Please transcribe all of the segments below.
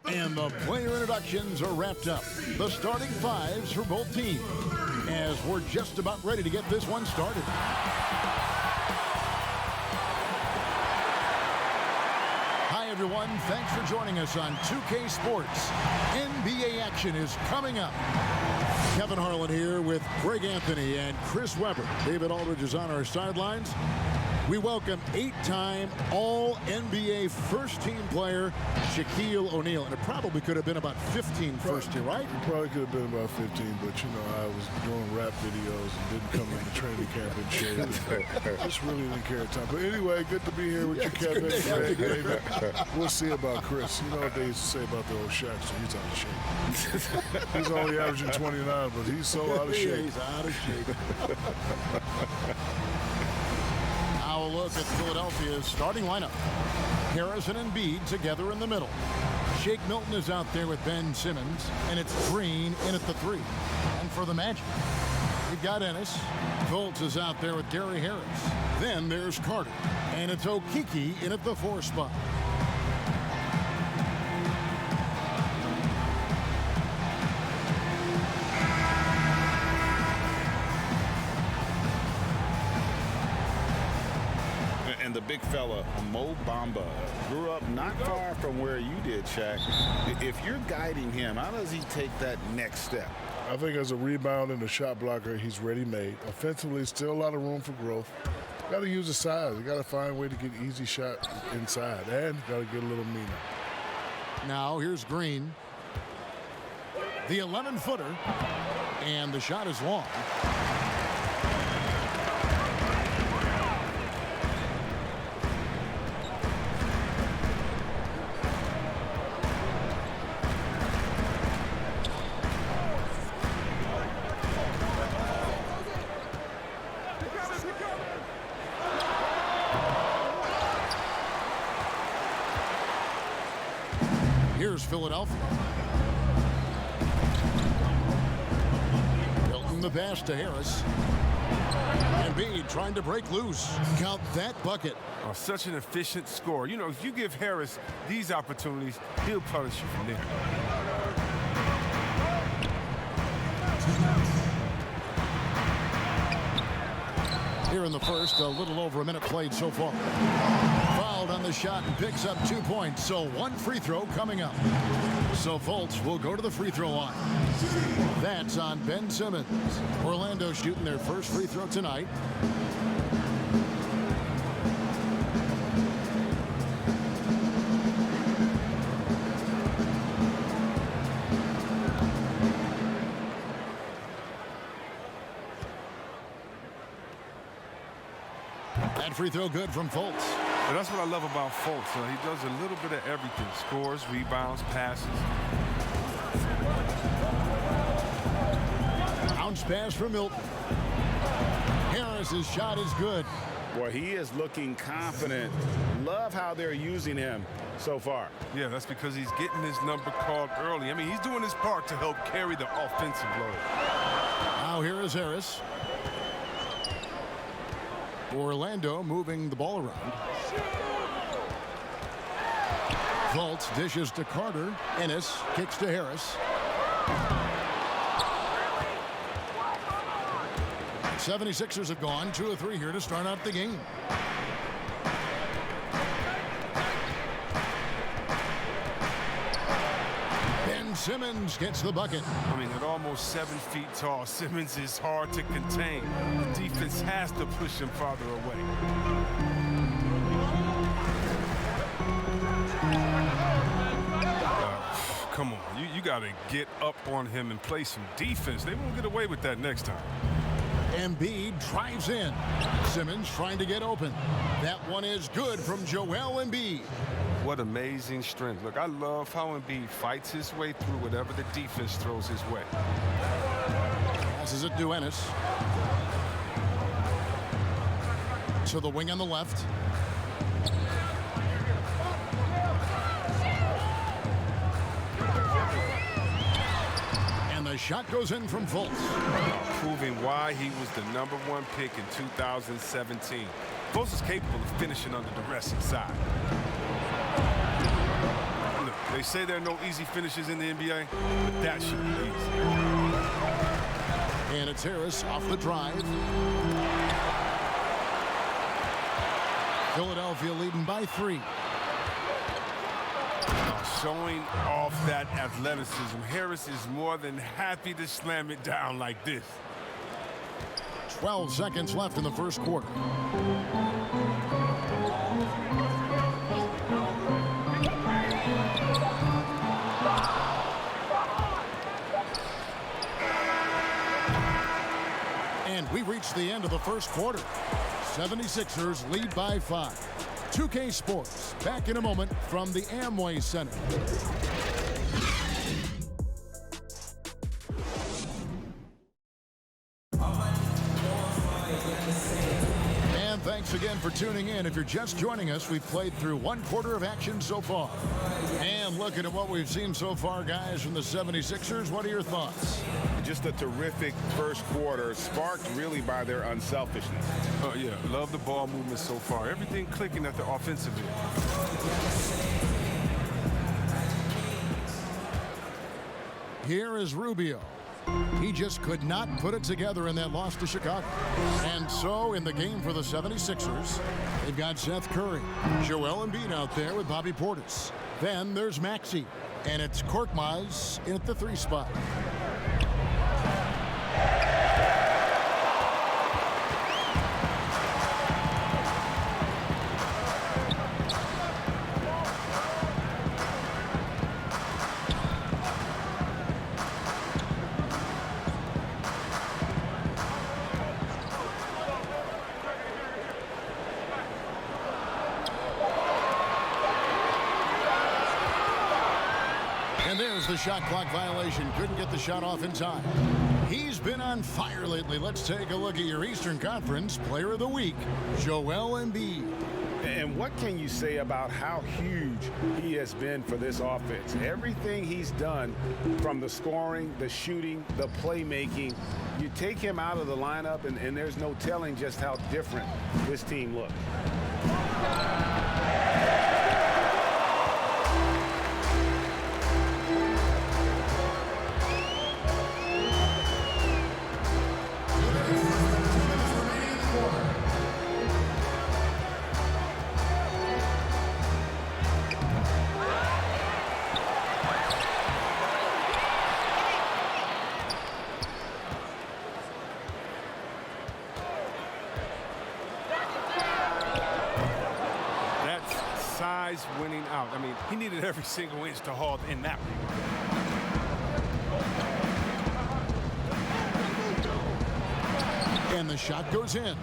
And the player introductions are wrapped up. The starting fives for both teams, as we're just about ready to get this one started. Hi, everyone. Thanks for joining us on 2K Sports. NBA action is coming up. Kevin Harlan here with Greg Anthony and Chris Webber. David Aldridge is on our sidelines. We welcome 8-time All-NBA first-team player Shaquille O'Neal. And it probably could have been about 15 first team, right? It probably could have been about 15, but, you know, I was doing rap videos and didn't come into training camp in shape. Just really didn't care at the time. But anyway, good to be here with you, Kevin. Greg, David. We'll see about Chris. You know what they used to say about the old Shaq, so he's out of shape. He's only averaging 29, but he's so out of shape. He's out of shape. Now a look at Philadelphia's starting lineup. Harrison and Embiid together in the middle. Shake Milton is out there with Ben Simmons, and it's Green in at the 3. And for the Magic, we've got Ennis. Fultz is out there with Gary Harris. Then there's Carter, and it's Okeke in at the 4 spot. And the big fella, Mo Bamba, grew up not far from where you did, Shaq. If you're guiding him, how does he take that next step? I think as a rebound and a shot blocker, he's ready-made. Offensively, still a lot of room for growth. Got to use the size. You got to find a way to get easy shot inside, and got to get a little meaner. Now here's Green. The 11-footer, and the shot is long. Here's Philadelphia. Milton the pass to Harris. Embiid trying to break loose. Count that bucket. Oh, such an efficient scorer. You know, if you give Harris these opportunities, he'll punish you from there. Here in the first, a little over a minute played so far. Fouled on the shot and picks up 2 points, so 1 free throw coming up. So Fultz will go to the free throw line. That's on Ben Simmons. Orlando shooting their first free throw tonight. That free throw good from Fultz. And that's what I love about Fultz. He does a little bit of everything. Scores, rebounds, passes. Bounce pass for Milton. Harris's shot is good. Boy, he is looking confident. Love how they're using him so far. Yeah, that's because he's getting his number called early. I mean, he's doing his part to help carry the offensive load. Now here is Harris. Orlando moving the ball around. Fultz dishes to Carter. Ennis kicks to Harris. 76ers have gone 2 of 3 here to start out the game. Ben Simmons gets the bucket. I mean, at almost 7 feet tall, Simmons is hard to contain. The defense has to push him farther away. Come on, you got to get up on him and play some defense. They won't get away with that next time. Embiid drives in. Simmons trying to get open. That one is good from Joel Embiid. What amazing strength. Look, I love how Embiid fights his way through whatever the defense throws his way. Passes it to Ennis. To the wing on the left. And the shot goes in from Fultz. Proving why he was the #1 pick in 2017. Fultz is capable of finishing under duress inside. Look, they say there are no easy finishes in the NBA, but that should be easy. And it's Harris off the drive. Philadelphia leading by 3. Showing off that athleticism. Harris is more than happy to slam it down like this. 12 seconds left in the first quarter. And we reached the end of the first quarter. 76ers lead by 5. 2K Sports, back in a moment from the Amway Center. And thanks again for tuning in. If you're just joining us, we've played through 1 quarter of action so far. And looking at what we've seen so far, guys, from the 76ers, what are your thoughts? Just a terrific first quarter, sparked really by their unselfishness. Oh, yeah, love the ball movement so far. Everything clicking at the offensive end. Here is Rubio. He just could not put it together in that loss to Chicago. And so in the game for the 76ers, they've got Seth Curry, Joel Embiid out there with Bobby Portis. Then there's Maxey, and it's Korkmaz in at the 3 spot. And there's the shot clock violation. Couldn't get the shot off in time. He's been on fire lately. Let's take a look at your Eastern Conference Player of the Week, Joel Embiid. And what can you say about how huge he has been for this offense? Everything he's done, from the scoring, the shooting, the playmaking, you take him out of the lineup, and there's no telling just how different this team looks. Winning out. I mean, he needed every single inch to haul in that one. And the shot goes in.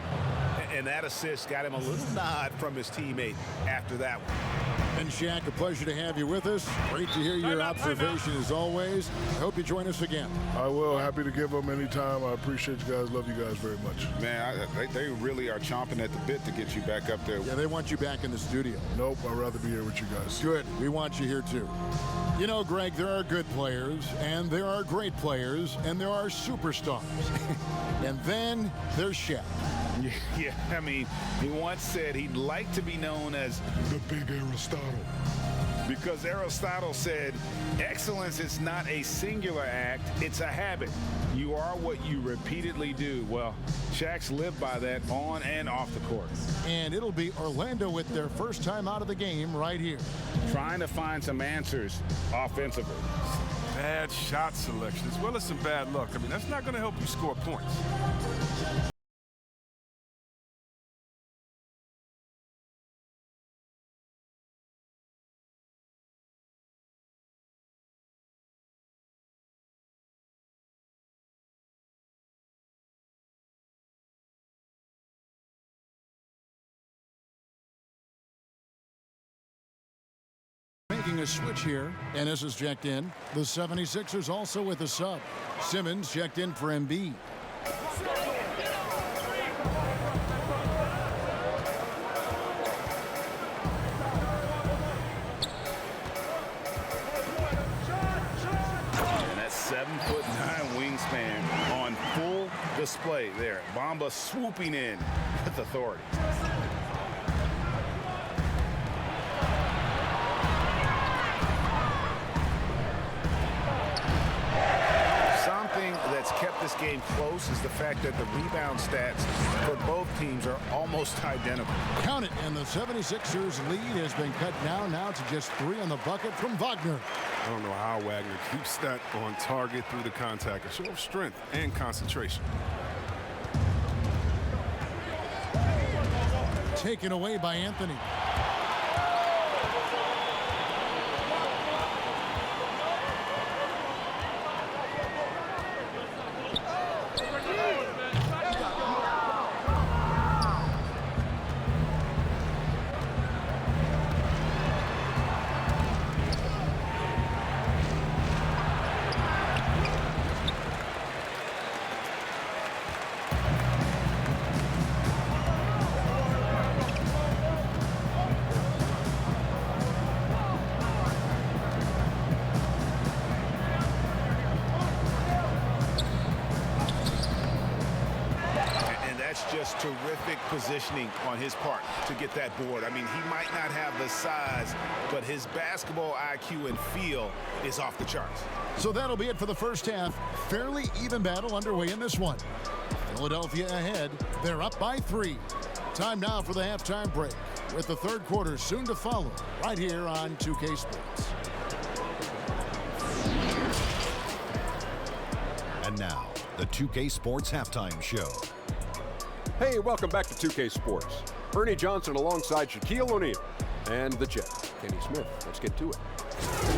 And that assist got him a little nod from his teammate after that one. And Shaq, a pleasure to have you with us. Great to hear your observation as always. I hope you join us again. I will. Happy to give them anytime. I appreciate you guys. Love you guys very much. Man, they really are chomping at the bit to get you back up there. Yeah, they want you back in the studio. Nope, I'd rather be here with you guys. Good. We want you here too. You know, Greg, there are good players, and there are great players, and there are superstars. And then there's Shaq. Yeah, I mean, he once said he'd like to be known as the big Aristotle. Because Aristotle said, excellence is not a singular act, it's a habit. You are what you repeatedly do. Well, Shaq's lived by that on and off the court. And it'll be Orlando with their first time out of the game right here. Trying to find some answers offensively. Bad shot selection as well as some bad luck. I mean, that's not going to help you score points. Making a switch here, and this is checked in. The 76ers also with a sub. Simmons checked in for Embiid. And that 7'9" wingspan on full display there. Bamba swooping in with authority. this game close is the fact that the rebound stats for both teams are almost identical. Count it, and the 76ers lead has been cut down now to just 3 on the bucket from Wagner. I don't know how Wagner keeps that on target through the contact. A show of strength and concentration. Taken away by Anthony. Just terrific positioning on his part to get that board. I mean, he might not have the size, but his basketball IQ and feel is off the charts. So that'll be it for the first half. Fairly even battle underway in this one. Philadelphia ahead. They're up by 3. Time now for the halftime break, with the third quarter soon to follow, right here on 2K Sports. And now, the 2K Sports Halftime Show. Hey, welcome back to 2K Sports. Ernie Johnson alongside Shaquille O'Neal and the Jet, Kenny Smith. Let's get to it.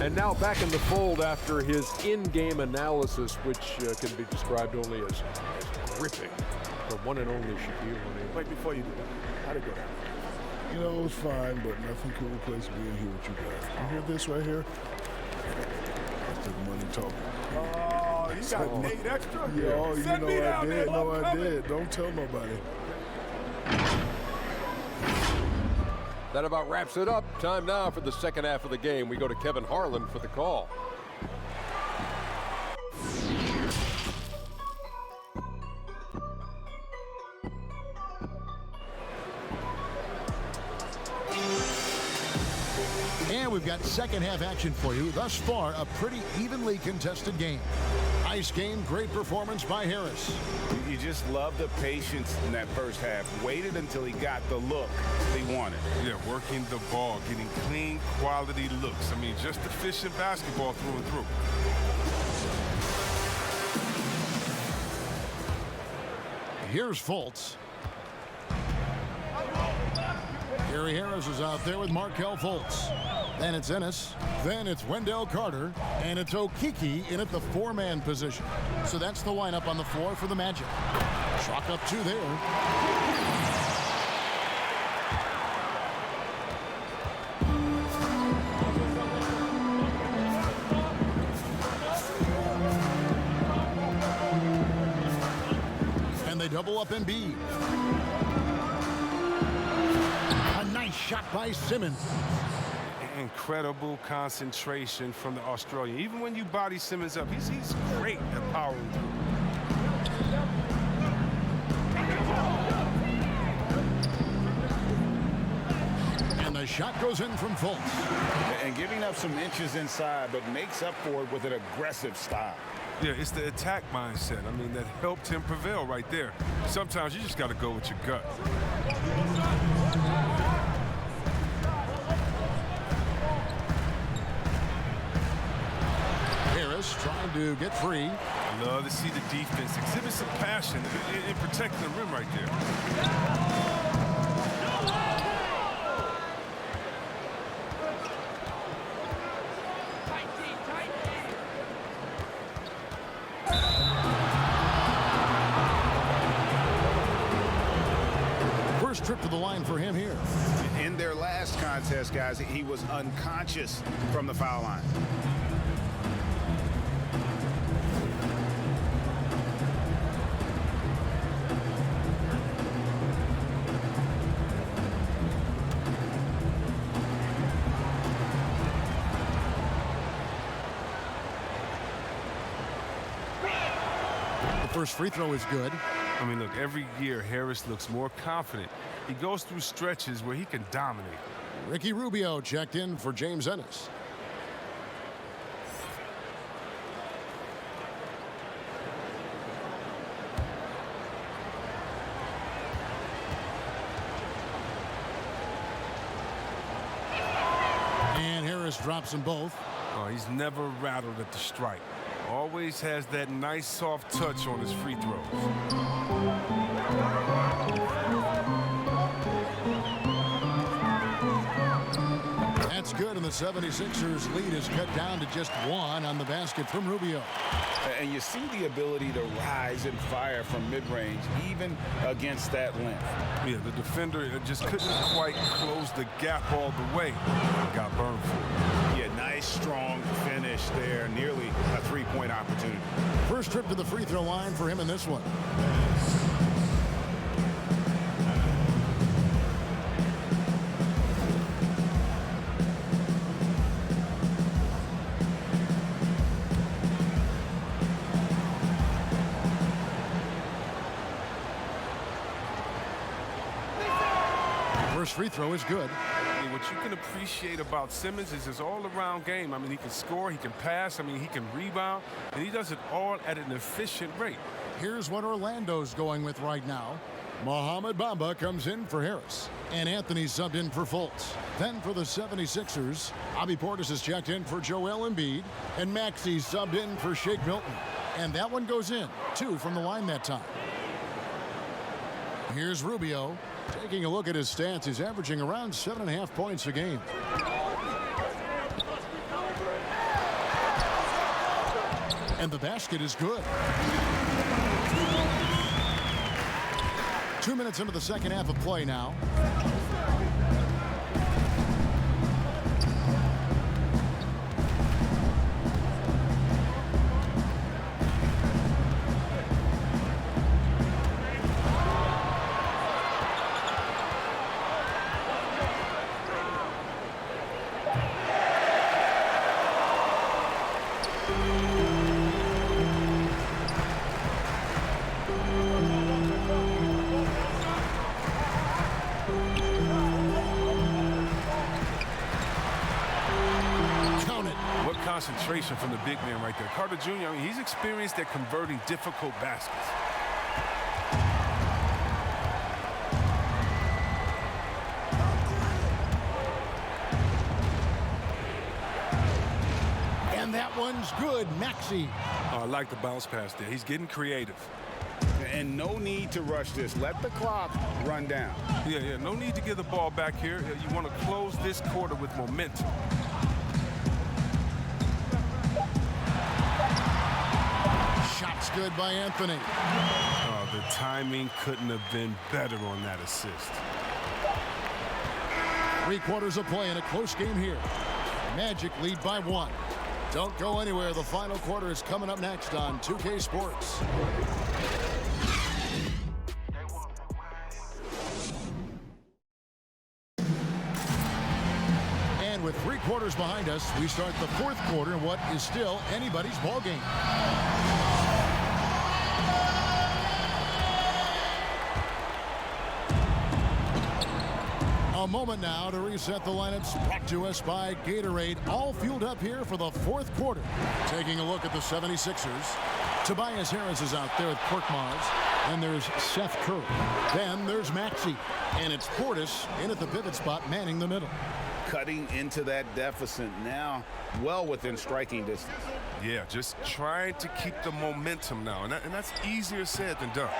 And now back in the fold after his in-game analysis, which can be described only as gripping. The one and only Shaquille O'Neal. Wait, before you do that, how'd it go down? You know, it was fine, but nothing could replace being here with you guys. You hear this right here? That's the money talking. Oh, you got paid extra? Yo, you Send know me I down there, did. No, I homecoming. did. Don't tell nobody. That about wraps it up. Time now for the second half of the game. We go to Kevin Harlan for the call. And we've got second half action for you. Thus far, a pretty evenly contested game. Nice game, great performance by Harris. You just love the patience in that first half. Waited until he got the look he wanted. Yeah, working the ball, getting clean, quality looks. I mean, just efficient basketball through and through. Here's Fultz. Gary Harris is out there with Markelle Fultz. Then it's Ennis. Then it's Wendell Carter. And it's Okeke in at the 4-man position. So that's the lineup on the floor for the Magic. Chalk up 2 there. And they double up Embiid. A nice shot by Simmons. Incredible concentration from the Australian. Even when you body Simmons up, he's great at powering through. And the shot goes in from Fultz. And giving up some inches inside, but makes up for it with an aggressive style. Yeah, it's the attack mindset. I mean, that helped him prevail right there. Sometimes you just got to go with your gut. Harris trying to get free. I love to see the defense exhibit some passion in protecting the rim right there. First trip to the line for him here. In their last contest, guys, he was unconscious from the foul line. First free throw is good. I mean, look, every year Harris looks more confident. He goes through stretches where he can dominate. Ricky Rubio checked in for James Ennis. drops them both. Oh, he's never rattled at the strike. Always has that nice soft touch on his free throws. That's good, and the 76ers lead is cut down to just 1 on the basket from Rubio. And you see the ability to rise and fire from mid-range, even against that length. Yeah, the defender just couldn't quite close the gap all the way. Got burned for it. Yeah, nice, strong finish there. Nearly a three-point opportunity. First trip to the free throw line for him in this one. First free throw is good. I mean, what you can appreciate about Simmons is his all-around game. I mean, he can score, he can pass, I mean, he can rebound, and he does it all at an efficient rate. Here's what Orlando's going with right now. Mohamed Bamba comes in for Harris, and Anthony subbed in for Fultz. Then for the 76ers, Bobby Portis is checked in for Joel Embiid, and Maxey subbed in for Shake Milton. And that one goes in, 2 from the line that time. Here's Rubio. Taking a look at his stats, he's averaging around 7.5 points a game. And the basket is good. 2 minutes into the second half of play now. Concentration from the big man right there. Carter Jr., I mean, he's experienced at converting difficult baskets. And that one's good. Maxey. I like the bounce pass there. He's getting creative. And no need to rush this. Let the clock run down. Yeah, no need to give the ball back here. You want to close this quarter with momentum. Shots good by Anthony. Oh, the timing couldn't have been better on that assist. 3 quarters of play in a close game here. Magic lead by 1. Don't go anywhere. The final quarter is coming up next on 2K Sports. And with 3 quarters behind us, we start the 4th quarter in what is still anybody's ball game. A moment now to reset the lineups, brought to us by Gatorade. All fueled up here for the 4th quarter. Taking a look at the 76ers. Tobias Harris is out there with Korkmaz. And there's Seth Curry. Then there's Maxey. And it's Portis in at the pivot spot, manning the middle. Cutting into that deficit now, well within striking distance. Yeah, just trying to keep the momentum now. And that's easier said than done.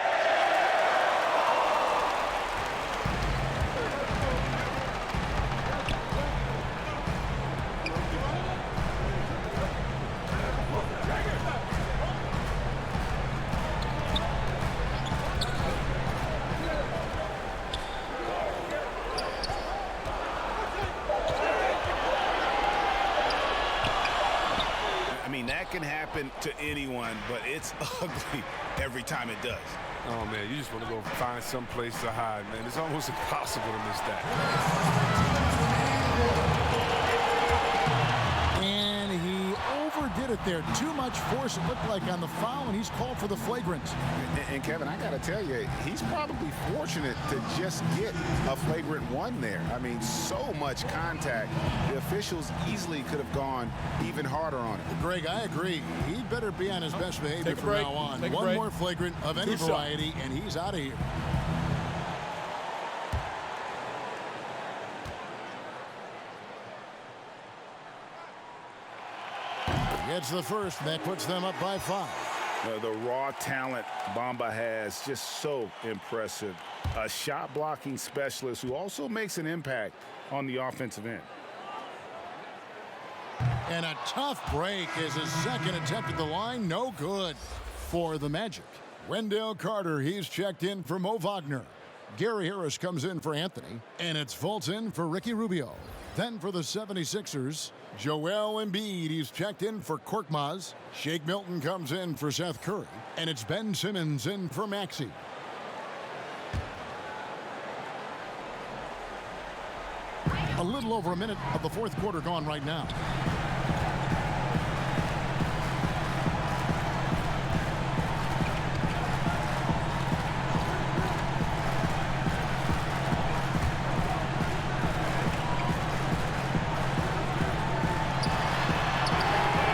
Can happen to anyone, but it's ugly every time it does. Oh man, you just want to go find some place to hide, man. It's almost impossible to miss that. And he overdid it there. Too much force, it looked like, on the foul, and he's called for the flagrant. And Kevin, I got to tell you, he's probably fortunate to just get a flagrant 1 there. I mean, so much contact. The officials easily could have gone even harder on it. Greg, I agree. He'd better be on his best behavior from now on. One more flagrant of any variety, and he's out of here. Gets the first, and that puts them up by 5. The raw talent Bamba has, just so impressive. A shot blocking specialist who also makes an impact on the offensive end. And a tough break is his second attempt at the line. No good for the Magic. Wendell Carter, he's checked in for Mo Wagner. Gary Harris comes in for Anthony. And it's Fulton for Ricky Rubio. Then for the 76ers, Joel Embiid, he's checked in for Korkmaz. Shake Milton comes in for Seth Curry. And it's Ben Simmons in for Maxey. A little over a minute of the fourth quarter gone right now.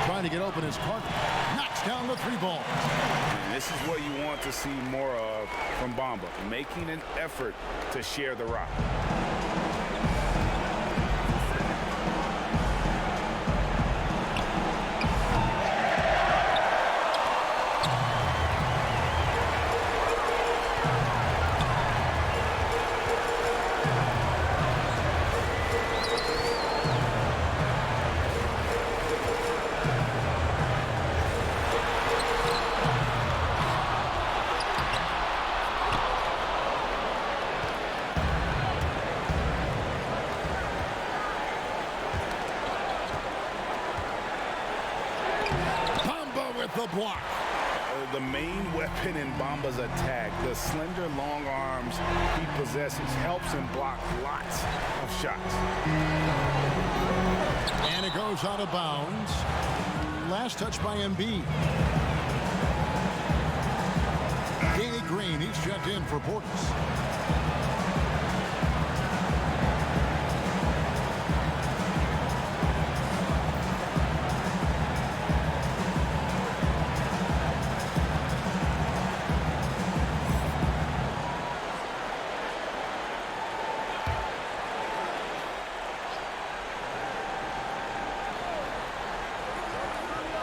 Trying to get open is Carter. Knocks down the 3 ball. And this is what you want to see more of from Bamba, making an effort to share the rock. The block. The main weapon in Bamba's attack, the slender, long arms he possesses, helps him block lots of shots. And it goes out of bounds. Last touch by Embiid. Danny Green, he's checked in for Portis.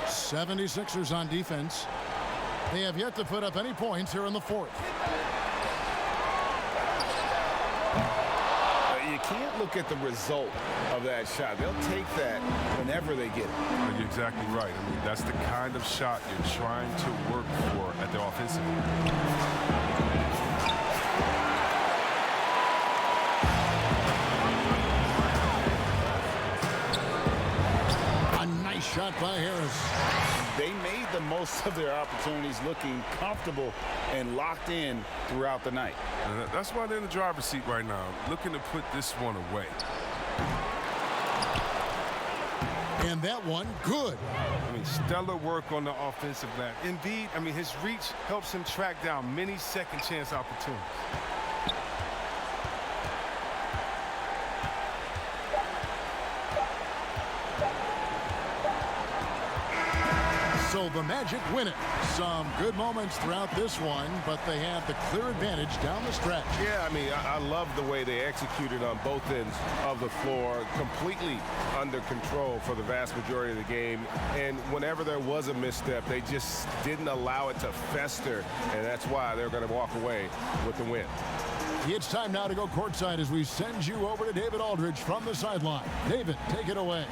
'76ers on defense. They have yet to put up any points here in the fourth. You can't look at the result of that shot. They'll take that whenever they get it. You're exactly right. I mean, that's the kind of shot you're trying to work for at the offensive end. Shot by Harris. They made the most of their opportunities, looking comfortable and locked in throughout the night. That's why they're in the driver's seat right now, looking to put this one away. And that one, good. I mean, stellar work on the offensive end. Indeed, I mean, his reach helps him track down many second chance opportunities. So the Magic win it. Some good moments throughout this one, but they have the clear advantage down the stretch. Yeah, I mean, I love the way they executed on both ends of the floor, completely under control for the vast majority of the game. And whenever there was a misstep, they just didn't allow it to fester, and that's why they're going to walk away with the win. It's time now to go courtside as we send you over to David Aldridge from the sideline. David, take it away.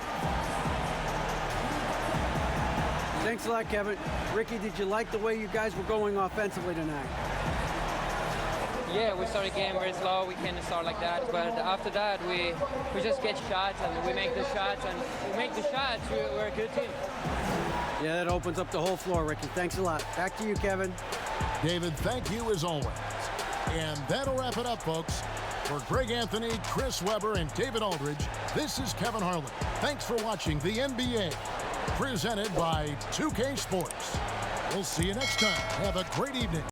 Thanks a lot, Kevin. Ricky, did you like the way you guys were going offensively tonight? Yeah, we started the game very slow. We can't start like that. But after that, we just get shots and we make the shots. And we make the shots, we're a good team. Yeah, that opens up the whole floor, Ricky. Thanks a lot. Back to you, Kevin. David, thank you as always. And that'll wrap it up, folks. For Greg Anthony, Chris Webber, and David Aldridge, this is Kevin Harlan. Thanks for watching the NBA. Presented by 2K Sports. We'll see you next time. Have a great evening.